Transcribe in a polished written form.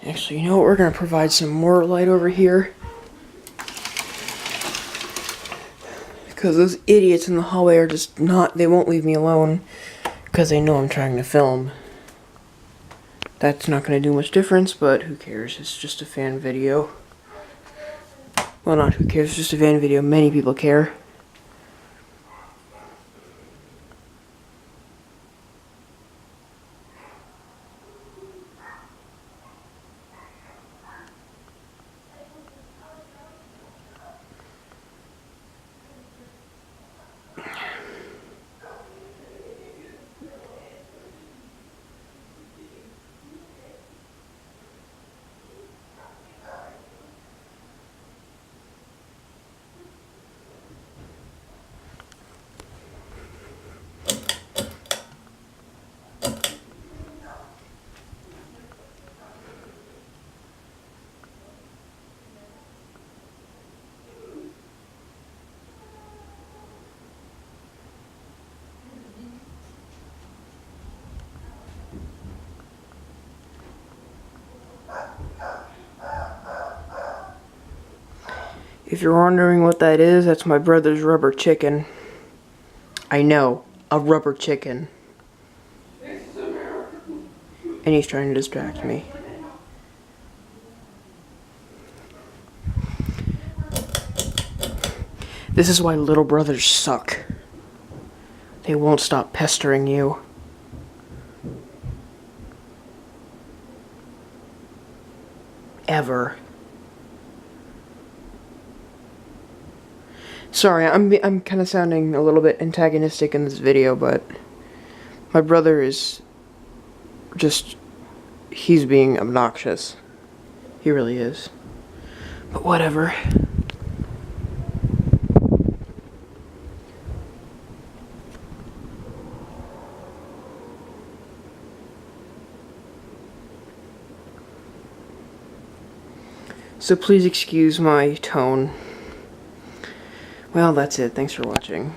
Actually, you know what? We're gonna provide some more light over here. Because those idiots in the hallway are just not, they won't leave me alone. Because they know I'm trying to film. That's not gonna do much difference, but who cares? It's just a fan video. Well, not who cares, it's just a fan video. Many people care. If you're wondering what that is, that's my brother's rubber chicken. I know, a rubber chicken. And he's trying to distract me. This is why little brothers suck. They won't stop pestering you. Ever. Sorry, I'm kind of sounding a little bit antagonistic in this video, but my brother is just, he's being obnoxious. He really is. But whatever. So please excuse my tone. Well, that's it. Thanks for watching.